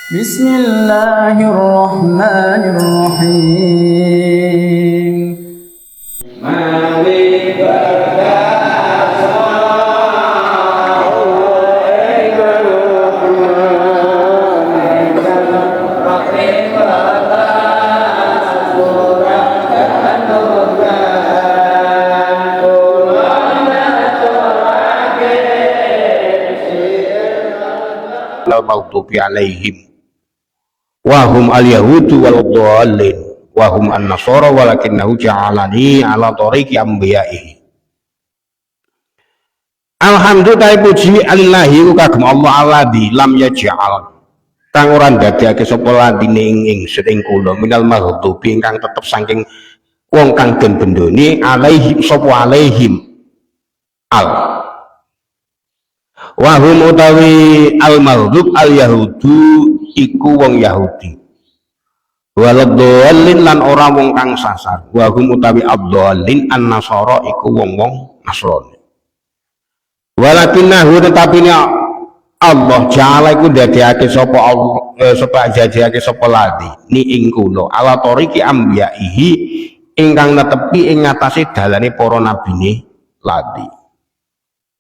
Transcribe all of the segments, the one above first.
Bismillahirrahmanirrahim. Maghdubi alaihim wa hum al-yahudu wal dhalin wa hum an-nasara walakinnahu ja'alani ala tariqi anbiya'ihi. Alhamdulillah puji alillahi kagem Allah alladzi lam yaj'al kang ora ndadekake sapa ladine ing sedeng kula minal maghdubi ingkang tetep saking wong kang den bendoni alaihim sapa alaihim al wahum utawi al-maghdub al-yahudu iku wong Yahudi waladhdallin lan ora wong kang sasar wahum utawi abdallin an-nasara iku wong-wong Nasrani walakinnahu tetapi Allah ja'ala iku ndadekake sapa Allah sapa jadiake sapa ladi ni ing kula ala tariqi anbiya'ihi ingkang netepi ing ngatasé dalane para nabine ladi.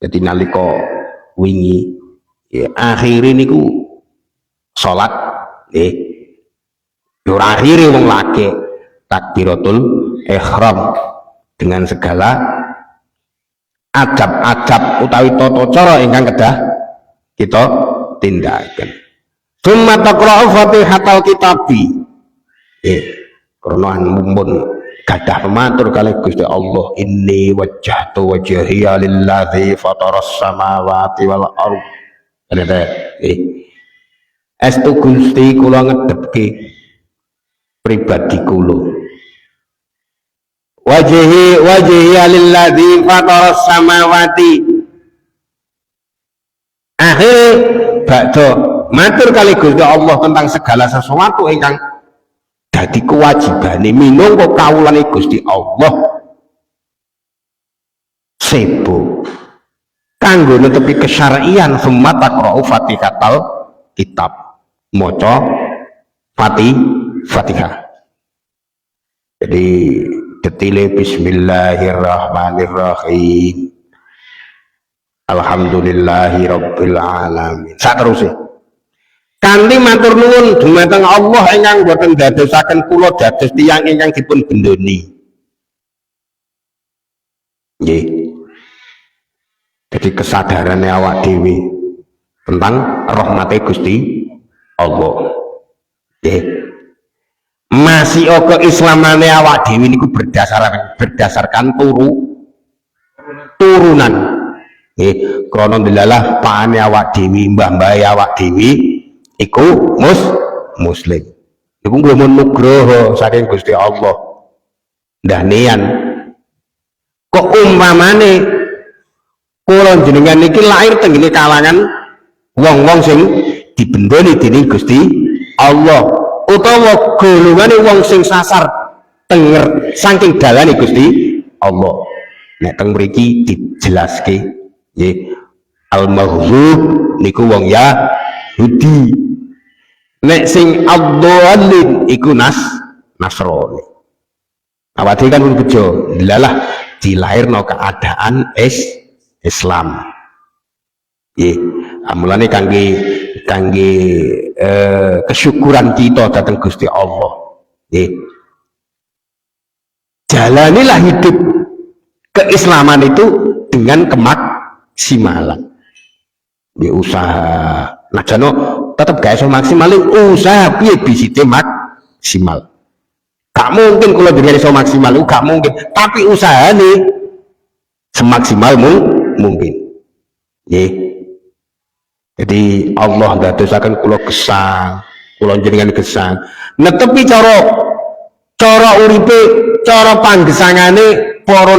Jadi nalika wingi ya, akhire niku salat nggih ora akhire wong laki takbiratul ihram dengan segala adab-adab utawi tata cara ingkang kedah kita tindakan. Summa taqra'u Fatihatal Kitabi karena mumpun gadah pematur kali Gusti Allah inni wajjahtu wajhiya lillazi fataras samawati wal ardh. Estu Gusti kula ngedepke pribadi kula wajhiya lillazi fataras samawati akhir bakdo matur kali Gusti Allah tentang segala sesuatu ingkang dadi kewajibane minangka kawulane Gusti Allah sebo kanggo netepi kesyar'ian summa taqra'u Fatihatal Kitab maca Fatihah. Jadi detile bismillahirrahmanirrahim alhamdulillahi rabbil alamin saterusé kanthi matur nuwun dumateng Allah ingkang boten dadosaken kula dados tiyang ingkang dipun bendoni. Nggih. Jadi kesadarannya awak dewi tentang rahmate Gusti Allah. Nggih. Masih keislamane awak dewi niku berdasarkan turunan. Nggih, krana delalah paane awak dewi, mbah-mbahe awak dewi iku muslim. Iku nggo nugroho saking Gusti Allah. Ndahnean kok umpamane kula jenengan niki lahir teng ngene kalangan wong-wong sing dibendoni dening Gusti Allah utawa golongane wong sing sasar tenger saking dalane Gusti Allah. Nek teng mriki dijelaske nggih al-maghdhub niku wong Yahudi. Nek sing ad-dhalin iku Nasrani. Awak dhewe kan bejo, dilalah dilahirno keadaan Islam. Nggih, amulane kangge kesyukuran kita datang Gusti Allah. Nggih. Jalanilah hidup keislaman itu dengan kemaksimalan. Nggih usaha. Nah jano tetap gak iso maksimal usaha piye bisite maksimal. Gak mungkin kalau dhewe iso maksimal gak mungkin, tapi usahane semaksimal mungkin. Nggih. Jadi Allah ndadosaken kula gesang, kula jenengan gesang. Netepi cara uripe, cara panggesangane para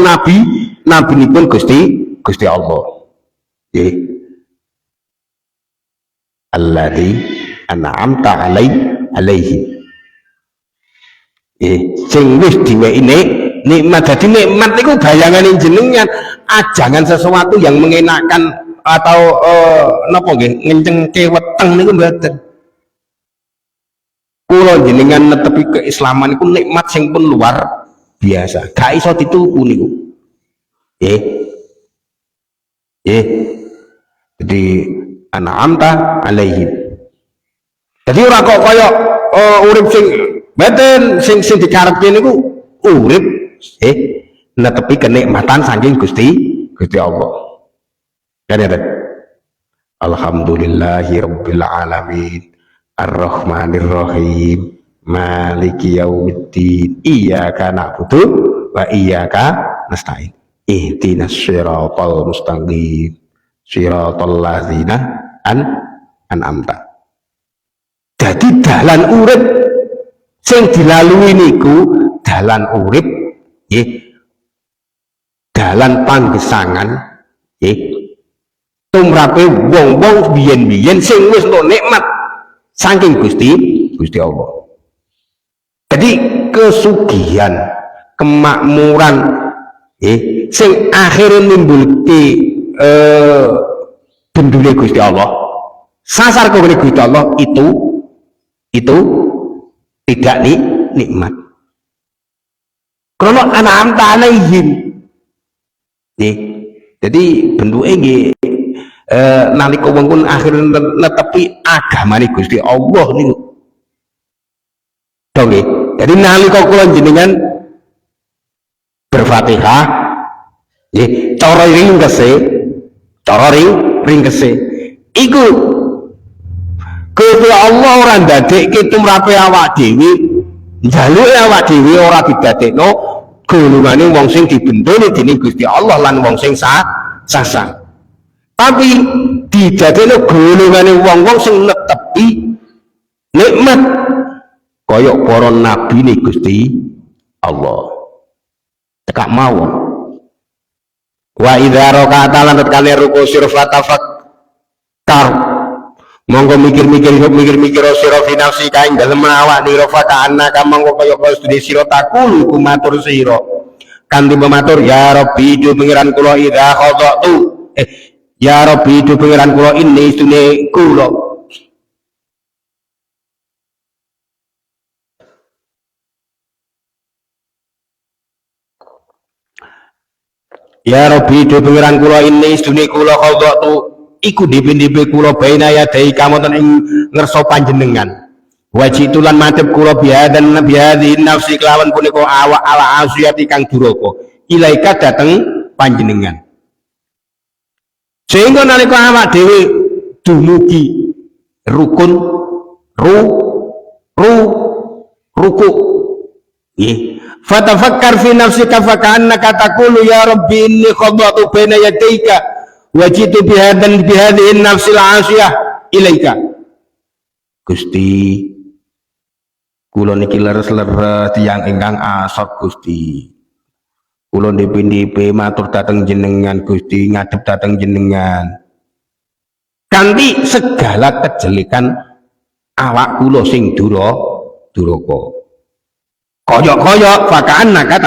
nabinipun Gusti Allah. Nggih. Alladzi an'amta alaihi. Sing wis diwehi nikmat. Dadi nikmat niku bayangane jenengan, ajangan sesuatu yang mengenakan atau napa nggih ngencengke weteng niku mboten. kula jenengan netepi keislaman iku nikmat sing pun luar biasa, gak iso dituku niku. Jadi an'amta alaihim. Jadi ora kok kaya urip sing mboten sing dikarepke niku urip netepi kenikmatan saking Gusti Allah. Kan ya, alhamdulillahi rabbil alamin arrahmanir rahim maliki yaumiddin iyyaka na'budu wa iyyaka nasta'in ihdinas siratal mustaqim siratal ladzina an'amta. Jadi dalan urip sing dilalui niku dalan urip dalan panggesangan tumrape wong-wong biyen-biyen sing wis entuk nikmat saking Gusti Allah. Jadi kesugihan, kemakmuran sing akhirnya nimbulke bendule Gusti Allah, sasar ke Gusti Allah itu tidak nikmat. Karena anak-anak alaihim. Jadi bentuke nggih nalika wong pun akhirnya netepi agamane Gusti Allah niku. Nggih. Jadi nalika kula jenengan berfatihah nggih cara ringkese iku Gusti Allah ora ndadekke tumrape awak dhewe, njaluke awak dhewe ora didadekno golongane wong sing dibentoni dening Gusti Allah lan wong sing sasar. Tapi didadekno golongane wong-wong sing netepi nikmat kaya para nabi nih Gusti Allah. Tekak mawon. Wa idza raka'ata lan tatkala ruku sira fatafakkar monggo mikir-mikir sira fi nafsi kaing dalem awak nira fakana kamanggo kaya sedhi sira takul ku matur sira kanthi mematur ya Rabbi du pengiran kula idza khadatu ya Rabbi du pengiran kula ini istune kula ya Rabbi du pengiran kula ini istune kula khadatu iku dipi-dipi kula baina yadai kamonten ing ngersa panjenengan wajitulan madhep kula bihadan bihadhi nafsi kelawan punika awak ala asiyati kang duraka ilaika dateng panjenengan sehingga nalika awak dhewe dumugi rukun ruku nggih fatafakkar fi nafsika faka'annaka taqulu ya rabbi inni khadatu baina yadaika wajitu bihadan bihadhihi nafsil asiyah ilaika Gusti kula niki leres-leres tiyang ingkang asor Gusti kula ndipi-ndipi matur dhateng jenengan Gusti ngadhep dhateng jenengan kanthi segala kejelekan awak kula sing duraka kaya-kaya fakaan naka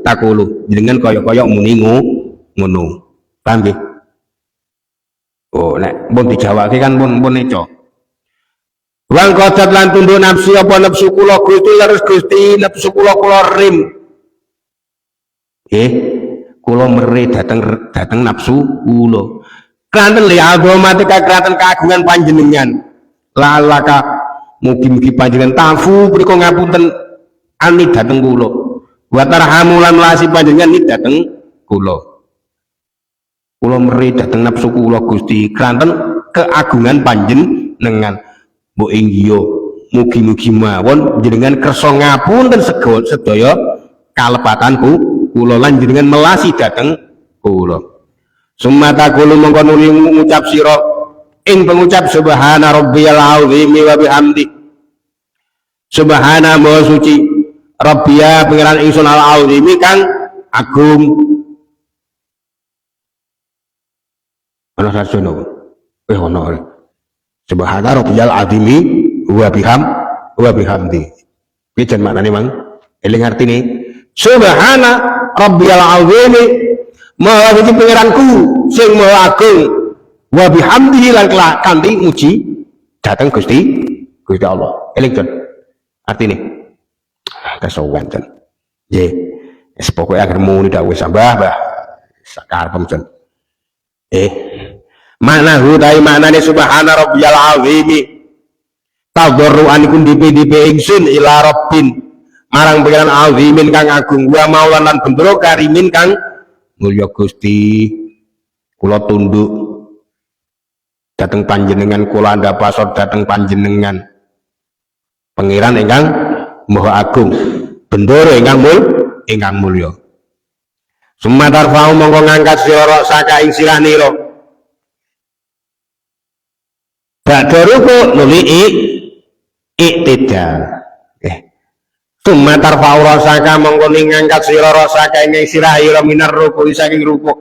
takulu jenengan kaya-kaya muni ngono paham nggih. Oh, nek pun dijawabke kan pun eco. Wal qadat lan tunduk nafsi apa nafsu kula Gusti leres Gusti nafsu kula rim. Kula mere dateng nafsu kula. Kanten li agomatika kraten kagungan panjenengan. Lalaka mugi-mugi panjenengan tafu priko ngapunten ani dateng kula. Wa tarhamu lan melasi panjenengan ni dateng kula. Kula meri dateng nafsu kula Gusti kranten keagungan panjenengan mbok inggih mugi-mugi mawon jenengan kersa ngapunten sedaya kalepatanku kula lan jenengan melasi dateng kula sumata kula mongko nuli ngucap sira ing pengucap subhana rabbiyal azim wa bihamdi subhana maha suci rabbiya pangeran ingsun al azim kang agung ana sarjana ono subhana rabbiyal azimi wa bihamdi pijen maknane mang eling artine subhana rabbiyal azimi maha suci pangeranku sing maha agung wa bihamdihi lan kanthi muji dhateng Gusti Allah eling artine kesuwen jan nggih wis pokoke agar muni dak wis mbah sakarepem jan maknahu tai maknane subhana rabbiyal azim tadarruan iku dipe ingsun ila rabbin marang pengiran azimin kang agung wa maulan lan bendoro karimin kang mulya Gusti kula tunduk dateng panjenengan kula andhapasor dateng panjenengan pengiran ingkang maha agung bendoro ingkang mulya sumatar fau mongko ngangkat sira saka ing sirah nira badharuku nuli iktidal sumatar fau saka mongko ngangkat sira saka ing sirah ira minar ruku saking ruku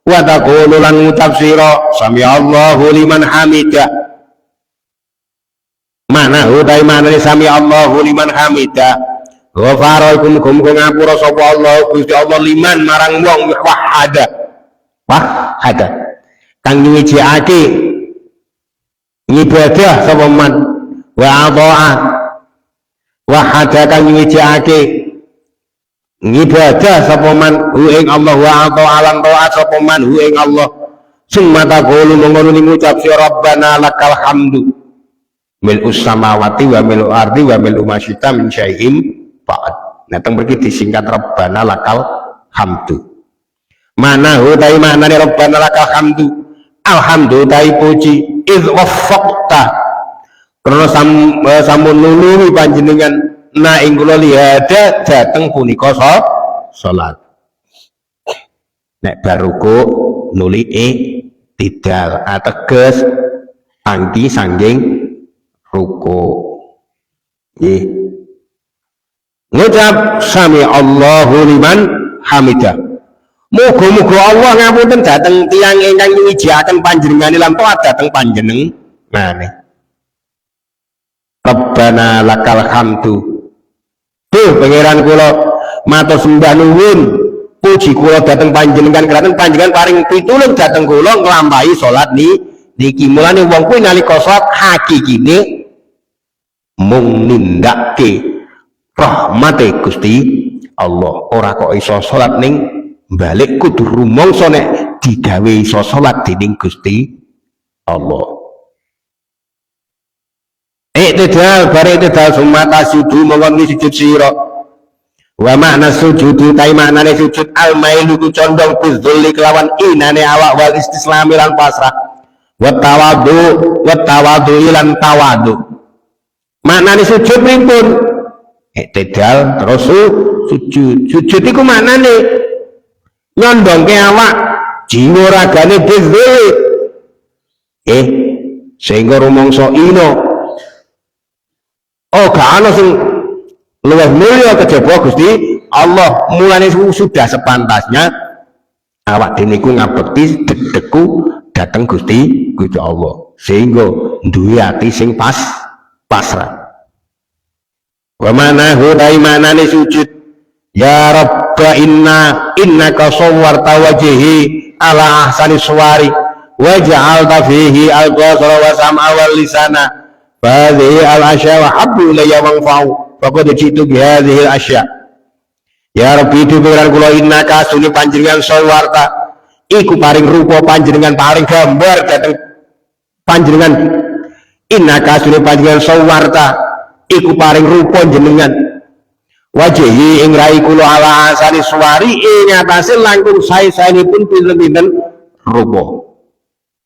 wa taqulu lan ngucap sira sami Allahu liman hamidah mana utai manane sami Allahu liman hamidah ghafara ikum ngapura sapa Allah Gusti Allah liman marang wong wahada kang nyuciake ngibadah sapa man wa adhaa wahada kang nyuciake ngibadah sapa man hu ing Allah wa adhaa lan taat sapa man hu ing Allah summa taqulu mongko ngucap sira rabbana lakal hamdu mil'us samawati wa mil'u ardi wa mil'u masyita min syai'im ba'd. Nah teng mriki disingkat rabbana lakal hamdu. Mana utai maknane rabbana lakal hamdu. Alhamdu utai puji iz waffaqta. Karena sampun nulungi panjenengan na ing kula lihada dateng punika salat. Nek baruku nuli tidal ateges angki sangging ruku nggih ngucap sami Allahu liman hamidah muga-muga Allah ngapunten dhateng tiyang ingkang nyuwijaken panjenengane lan taat dhateng panjenengane Rabbana lakal hamdu duh pangeran kula matur sembah nuwun puji kula dhateng panjenengan kraton panjenengan paring pitulung dhateng kula nglampahi salat niki mulane wong kuwi nalika salat hakikine mung nindakake rahmate Gusti Allah ora kok iso salat ning balik kudu rumangsa nek digawe iso salat dening Gusti Allah iktidal bare iktidal sumata sudu mongko sujud sira wa makna sujud tai maknane sujud al mailu condong bizulli kelawan inane awak wal istislami lan pasrah wa tawadu lan tawadu maknane sujud pripun iktidal terus sujud iku maknane nyondongke awak jiwa ragane bizulli sehingga rumangsa ino gak ana sing luwih mulya kejaba Gusti Allah mulane sudah sepantasnya awak dene iku ngabekti dedekku dateng Gusti Allah sehingga duwe ati sing pasrah wa mana hudai manane sujud ya rabba innaka sawwarta wajhi ala ahsani suwari wa ja'alta fihi al-basara wa sam'a wal lisana hadhihi al-asya wa habbu ilayya manfa'u faqad jitu bi hadhihi al-asya ya rabbi dipikiran kula innaka suni panjenengan sawwarta iku paring rupa panjenengan paring gambar dateng panjenengan innaka suni panjenengan sawwarta iku paring rupa jenengan wajihi ing rai kula ala asani suwari ing atase langkung sae-saenipun pinten-pinten rupa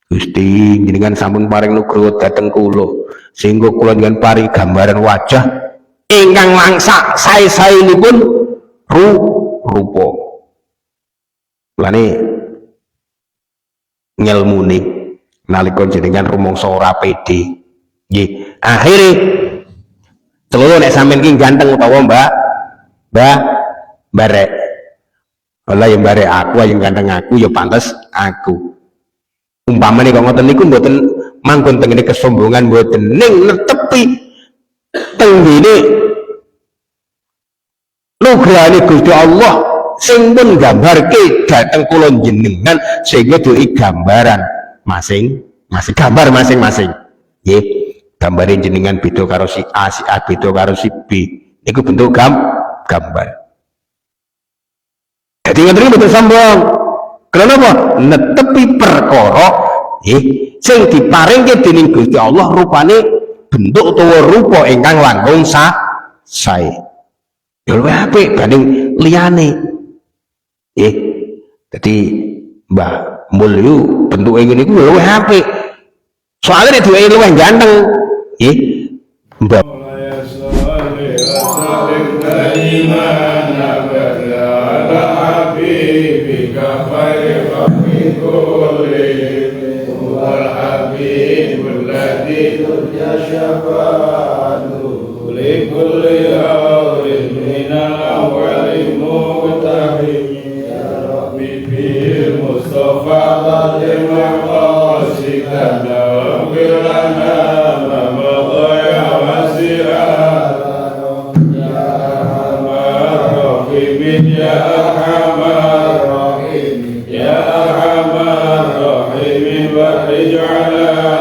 Gusti jenengan sampun paring nugroho dhateng kula sehingga kula jenengan paring gambaran wajah ingkang langsak sae-saenipun rupa lane ngelmune nalika jenengan rumangsa ora pede nggih akhire celulu nek sampean ki ganteng utawa mbak barek Allah yang barek aku yang ganteng aku ya pantes aku umpamane kok ngoten niku mboten manggon tengene kesombongan mboten ning netepi tenggene nugrahane Gusti Allah sing pun gambarke dhateng kula jenengan sehingga duwe gambaran masing-masing gambar masing-masing nggih gambare jenengan beda karo si A beda karo si B iku bentuk gambar. Jadi ngoten betul sambung. Karena apa? Netepi perkara sing diparingke dening Gusti Allah rupane bentuk utawa rupa ingkang langkung sae. Ya luwih apik banding liyane. Dadi Mbah Mulyu bentuke ngene iku luwih apik. Soale nek duwe luwih ganteng, Mbah يا أرحم الراحمين فرج على